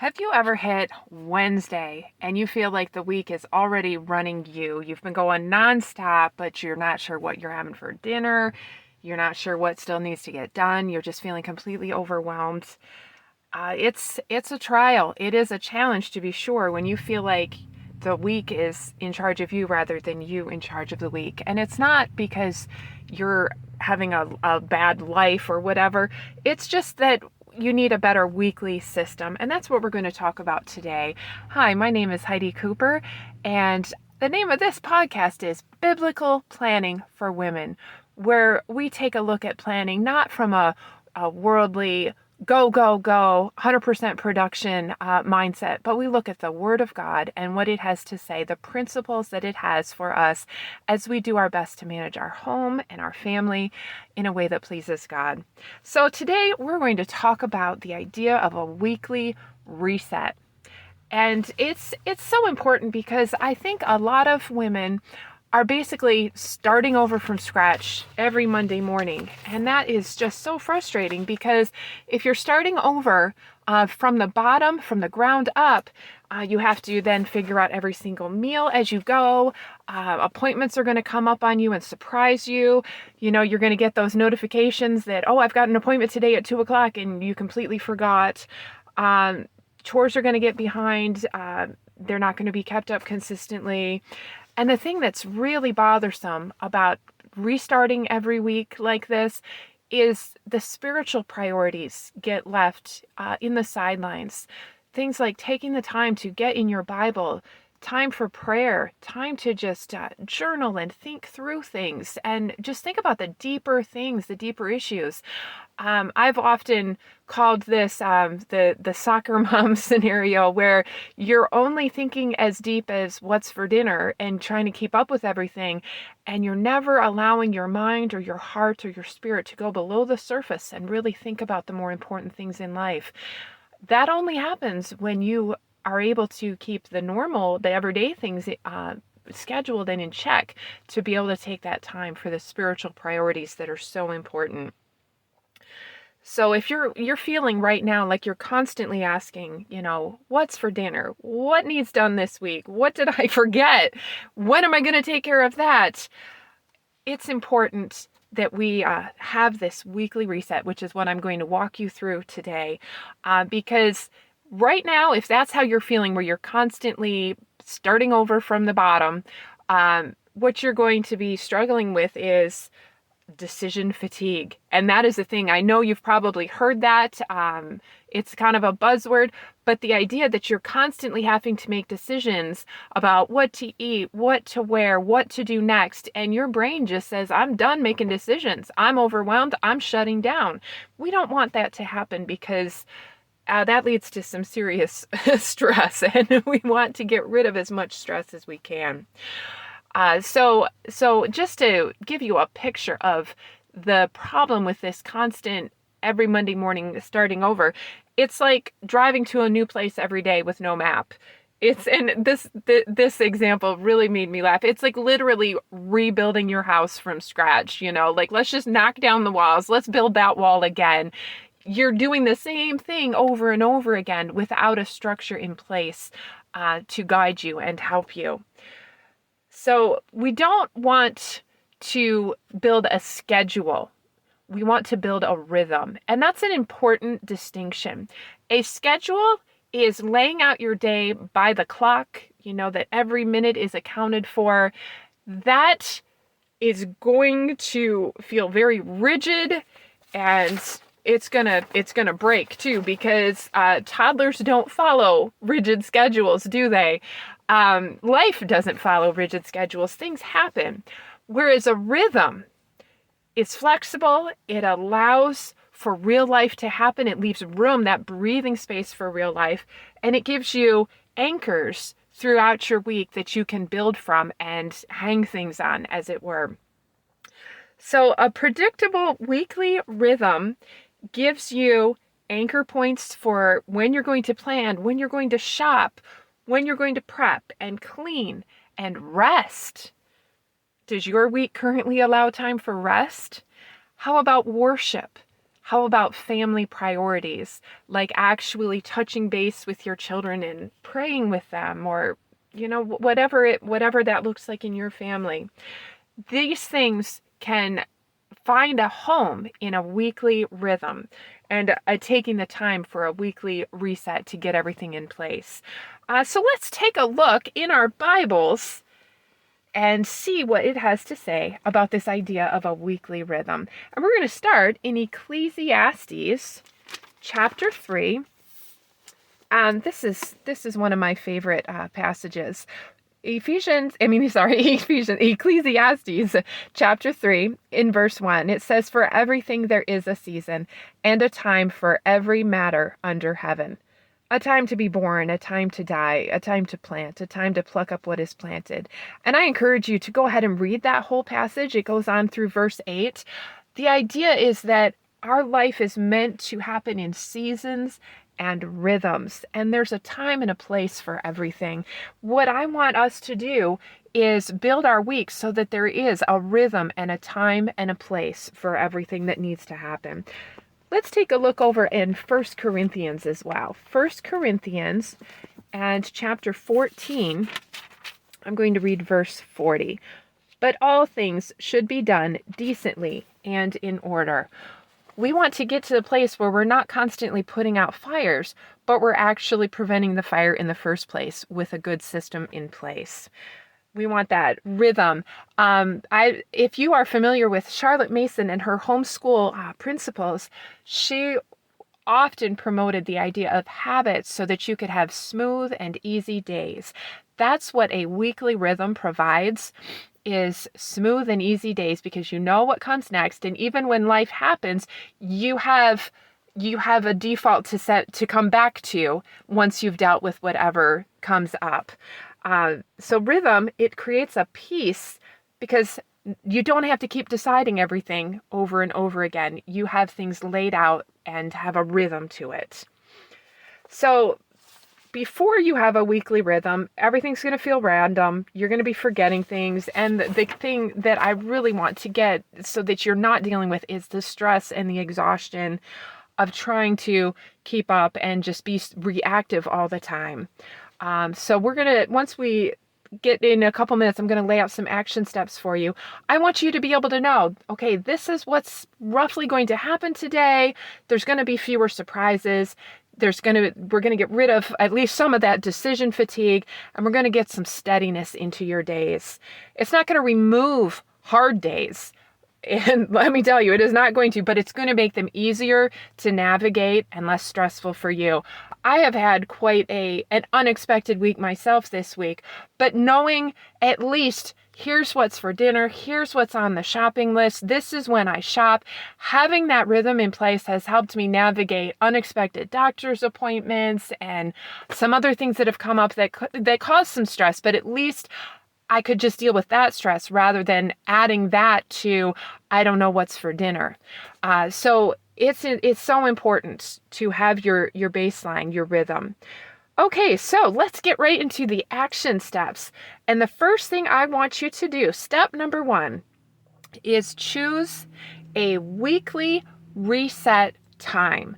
Have you ever hit Wednesday and you feel like the week is already running you? You've been going nonstop, but you're not sure what you're having for dinner. You're not sure what still needs to get done. You're just feeling completely overwhelmed. It's a trial. It is a challenge to be sure when you feel like the week is in charge of you rather than you in charge of the week. And it's not because you're having a bad life or whatever. It's just that you need a better weekly system. And that's what we're going to talk about today. Hi, my name is Heidi Cooper, and the name of this podcast is Biblical Planning for Women, where we take a look at planning not from a worldly go, go, go, 100% production mindset, but we look at the Word of God and what it has to say, the principles that it has for us as we do our best to manage our home and our family in a way that pleases God. So today we're going to talk about the idea of a weekly reset. And it's so important because I think a lot of women are basically starting over from scratch every Monday morning. And that is just so frustrating because if you're starting over from the bottom, from the ground up, you have to then figure out every single meal as you go. Appointments are going to come up on you and surprise you. You know, you're going to get those notifications that, oh, I've got an appointment today at 2:00 and you completely forgot. Chores are going to get behind. They're not going to be kept up consistently. And the thing that's really bothersome about restarting every week like this is the spiritual priorities get left in the sidelines. Things like taking the time to get in your Bible, time for prayer, time to just journal and think through things and just think about the deeper things, the deeper issues. I've often called this the soccer mom scenario where you're only thinking as deep as what's for dinner and trying to keep up with everything, and you're never allowing your mind or your heart or your spirit to go below the surface and really think about the more important things in life. That only happens when you are able to keep the everyday things scheduled and in check to be able to take that time for the spiritual priorities that are so important. So if you're feeling right now like you're constantly asking, what's for dinner? What needs done this week? What did I forget? When am I going to take care of that? It's important that we have this weekly reset, which is what I'm going to walk you through today. Because right now, if that's how you're feeling, where you're constantly starting over from the bottom, what you're going to be struggling with is decision fatigue. And that is the thing. I know you've probably heard that. It's kind of a buzzword, but the idea that you're constantly having to make decisions about what to eat, what to wear, what to do next, and your brain just says, I'm done making decisions. I'm overwhelmed. I'm shutting down. We don't want that to happen because that leads to some serious stress, and we want to get rid of as much stress as we can. So just to give you a picture of the problem with this constant every Monday morning starting over, it's like driving to a new place every day with no map. This example really made me laugh. It's like literally rebuilding your house from scratch, like let's just knock down the walls. Let's build that wall again. You're doing the same thing over and over again without a structure in place to guide you and help you. So we don't want to build a schedule. We want to build a rhythm. And that's an important distinction. A schedule is laying out your day by the clock, that every minute is accounted for. That is going to feel very rigid, and it's gonna break too, because toddlers don't follow rigid schedules, do they? Life doesn't follow rigid schedules. Things happen. Whereas a rhythm is flexible. It allows for real life to happen. It leaves room, that breathing space for real life. And it gives you anchors throughout your week that you can build from and hang things on, as it were. So a predictable weekly rhythm gives you anchor points for when you're going to plan, when you're going to shop, when you're going to prep and clean and rest. Does your week currently allow time for rest? How about worship? How about family priorities, like actually touching base with your children and praying with them, or whatever that looks like in your family. These things can find a home in a weekly rhythm and taking the time for a weekly reset to get everything in place. So let's take a look in our Bibles and see what it has to say about this idea of a weekly rhythm. And we're going to start in Ecclesiastes chapter 3. This is one of my favorite passages. Ecclesiastes chapter 3 in verse 1. It says, "For everything there is a season and a time for every matter under heaven. A time to be born, a time to die, a time to plant, a time to pluck up what is planted." And I encourage you to go ahead and read that whole passage. It goes on through verse 8. The idea is that our life is meant to happen in seasons and rhythms, and there's a time and a place for everything. What I want us to do is build our week so that there is a rhythm and a time and a place for everything that needs to happen. Let's take a look over in 1 Corinthians as well. 1 Corinthians and chapter 14, I'm going to read verse 40. "But all things should be done decently and in order." We want to get to the place where we're not constantly putting out fires, but we're actually preventing the fire in the first place with a good system in place. We want that rhythm. If you are familiar with Charlotte Mason and her homeschool principles, she often promoted the idea of habits so that you could have smooth and easy days. That's what a weekly rhythm provides, is smooth and easy days, because you know what comes next. And even when life happens, you have a default to come back to once you've dealt with whatever comes up. So rhythm, it creates a peace because you don't have to keep deciding everything over and over again. You have things laid out and have a rhythm to it. So before you have a weekly rhythm, everything's going to feel random. You're going to be forgetting things. And the thing that I really want to get so that you're not dealing with is the stress and the exhaustion of trying to keep up and just be reactive all the time. So once we get in a couple minutes, I'm going to lay out some action steps for you. I want you to be able to know, okay, this is what's roughly going to happen today. There's going to be fewer surprises. We're going to get rid of at least some of that decision fatigue, and we're going to get some steadiness into your days. It's not going to remove hard days. And let me tell you, it is not going to, but it's going to make them easier to navigate and less stressful for you. I have had quite an unexpected week myself this week, but knowing at least here's what's for dinner, here's what's on the shopping list, this is when I shop, having that rhythm in place has helped me navigate unexpected doctor's appointments and some other things that have come up that cause some stress, but at least I could just deal with that stress rather than adding that to, I don't know what's for dinner. So it's so important to have your baseline, your rhythm. Okay, so let's get right into the action steps. And the first thing I want you to do, step number 1, is choose a weekly reset time.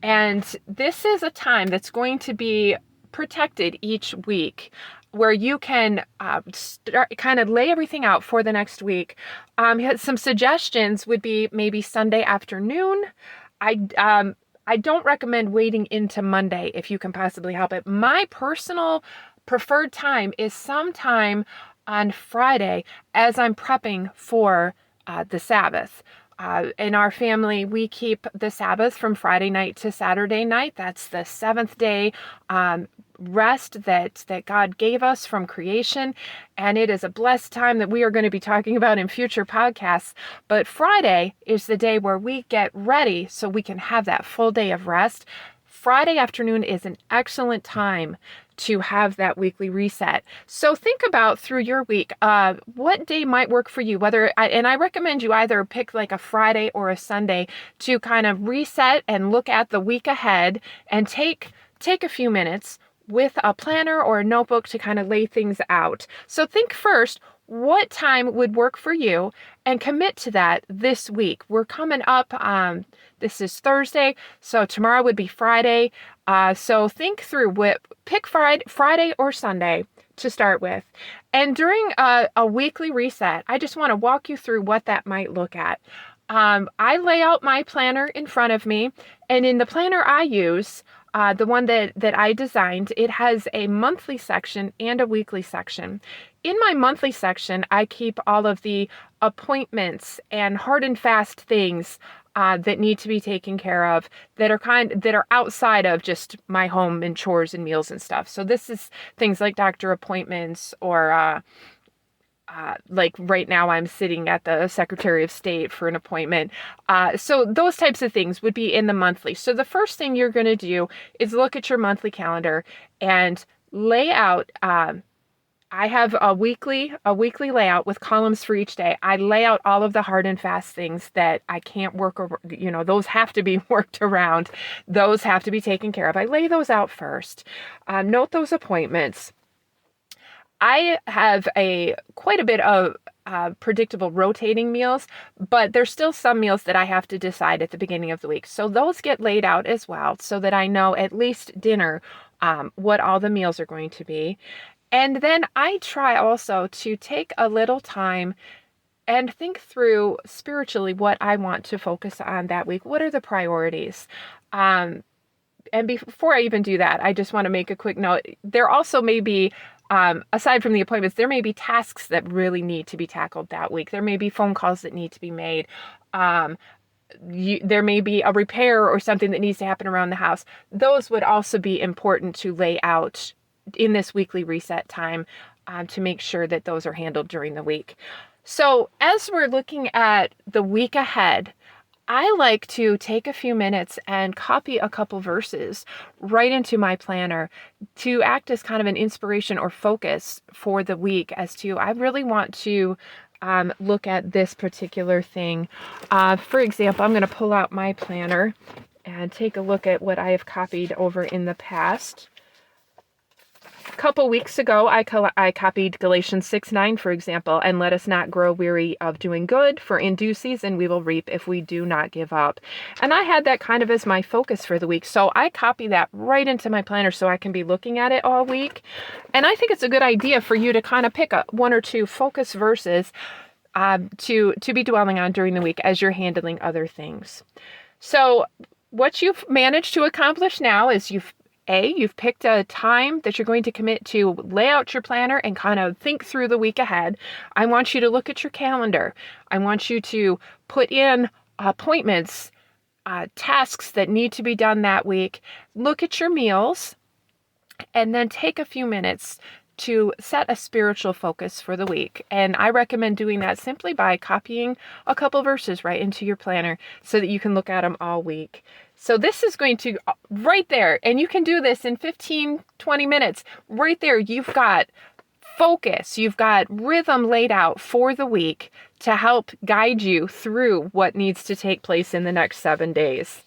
And this is a time that's going to be protected each week, where you can kind of lay everything out for the next week. Some suggestions would be maybe Sunday afternoon. I don't recommend waiting into Monday if you can possibly help it. My personal preferred time is sometime on Friday as I'm prepping for the Sabbath. In our family, we keep the Sabbath from Friday night to Saturday night. That's the 7th day rest that God gave us from creation. And it is a blessed time that we are going to be talking about in future podcasts. But Friday is the day where we get ready so we can have that full day of rest. Friday afternoon is an excellent time to have that weekly reset. So think about through your week, what day might work for you, and I recommend you either pick like a Friday or a Sunday to kind of reset and look at the week ahead and take a few minutes with a planner or a notebook to kind of lay things out. So think first, what time would work for you and commit to that this week. We're coming up, this is Thursday, so tomorrow would be Friday. So think through pick Friday or Sunday to start with. And during a weekly reset, I just want to walk you through what that might look at. I lay out my planner in front of me, and in the planner I use, the one that I designed, it has a monthly section and a weekly section. In my monthly section, I keep all of the appointments and hard and fast things that need to be taken care of that are outside of just my home and chores and meals and stuff. So this is things like doctor appointments or like right now I'm sitting at the Secretary of State for an appointment. So those types of things would be in the monthly. So the first thing you're going to do is look at your monthly calendar and lay out. I have a weekly layout with columns for each day. I lay out all of the hard and fast things that I can't work over. Those have to be worked around. Those have to be taken care of. I lay those out first. Note those appointments. I have quite a bit of predictable rotating meals, but there's still some meals that I have to decide at the beginning of the week. So those get laid out as well so that I know at least dinner what all the meals are going to be. And then I try also to take a little time and think through spiritually what I want to focus on that week. What are the priorities? And before I even do that, I just want to make a quick note. There also may be aside from the appointments, there may be tasks that really need to be tackled that week. There may be phone calls that need to be made. There may be a repair or something that needs to happen around the house. Those would also be important to lay out in this weekly reset time to make sure that those are handled during the week. So as we're looking at the week ahead, I like to take a few minutes and copy a couple verses right into my planner to act as kind of an inspiration or focus for the week as to, I really want to look at this particular thing. For example, I'm going to pull out my planner and take a look at what I have copied over in the past. A couple weeks ago, I copied Galatians 6:9, for example, and let us not grow weary of doing good, for in due season we will reap if we do not give up. And I had that kind of as my focus for the week. So I copy that right into my planner so I can be looking at it all week. And I think it's a good idea for you to kind of pick up one or two focus verses to be dwelling on during the week as you're handling other things. So what you've managed to accomplish now is you've picked a time that you're going to commit to lay out your planner and kind of think through the week ahead. I want you to look at your calendar. I want you to put in appointments, tasks that need to be done that week. Look at your meals, and then take a few minutes to set a spiritual focus for the week. And I recommend doing that simply by copying a couple verses right into your planner so that you can look at them all week. So this is going to, right there, and you can do this in 15, 20 minutes. Right there, you've got focus, you've got rhythm laid out for the week to help guide you through what needs to take place in the next 7 days.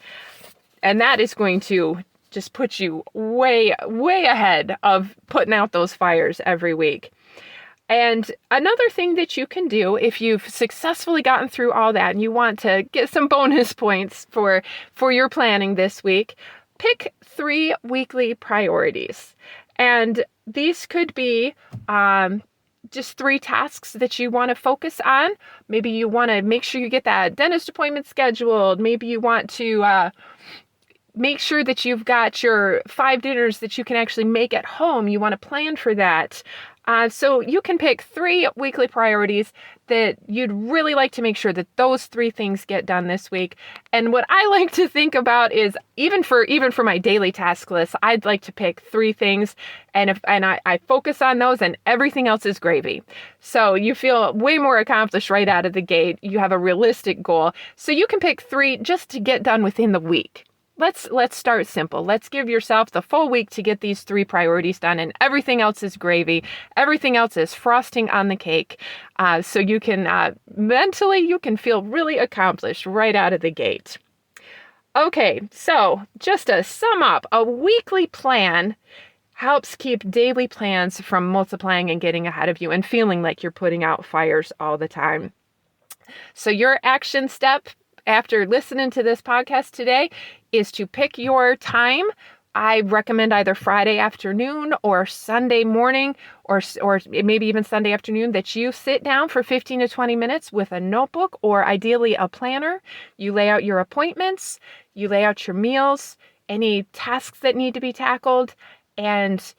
And that is going to just put you way, way ahead of putting out those fires every week. And another thing that you can do if you've successfully gotten through all that and you want to get some bonus points for your planning this week, pick 3 weekly priorities. And these could be just 3 tasks that you want to focus on. Maybe you want to make sure you get that dentist appointment scheduled. Maybe you want to make sure that you've got your 5 dinners that you can actually make at home. You want to plan for that. So you can pick 3 weekly priorities that you'd really like to make sure that those 3 things get done this week. And what I like to think about is even for my daily task list, I'd like to pick 3 things, and I focus on those, and everything else is gravy. So you feel way more accomplished right out of the gate. You have a realistic goal. So you can pick 3 just to get done within the week. Let's start simple. Let's give yourself the full week to get these 3 priorities done, and everything else is gravy. Everything else is frosting on the cake. So you can mentally, you can feel really accomplished right out of the gate. Okay, so just to sum up, a weekly plan helps keep daily plans from multiplying and getting ahead of you and feeling like you're putting out fires all the time. So your action step after listening to this podcast today is to pick your time. I recommend either Friday afternoon or Sunday morning or maybe even Sunday afternoon that you sit down for 15 to 20 minutes with a notebook or ideally a planner. You lay out your appointments, you lay out your meals, any tasks that need to be tackled, and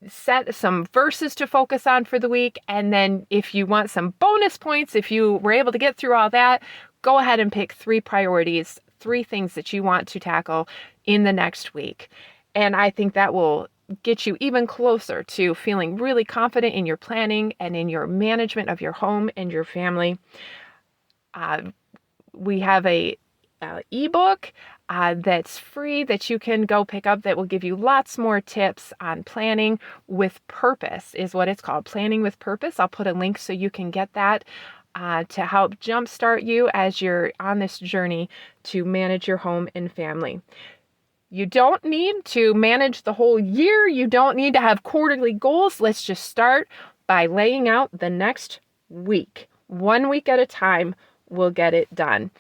set some verses to focus on for the week. And then if you want some bonus points, if you were able to get through all that, go ahead and pick 3 priorities, 3 things that you want to tackle in the next week. And I think that will get you even closer to feeling really confident in your planning and in your management of your home and your family. We have a ebook that's free that you can go pick up that will give you lots more tips on planning with purpose, is what it's called. Planning with Purpose. I'll put a link so you can get that to help jumpstart you as you're on this journey to manage your home and family. You don't need to manage the whole year. You don't need to have quarterly goals. Let's just start by laying out the next week. 1 week at a time, we'll get it done,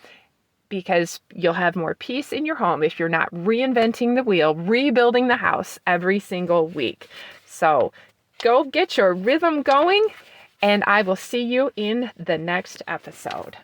because you'll have more peace in your home if you're not reinventing the wheel, rebuilding the house every single week. So go get your rhythm going, and I will see you in the next episode.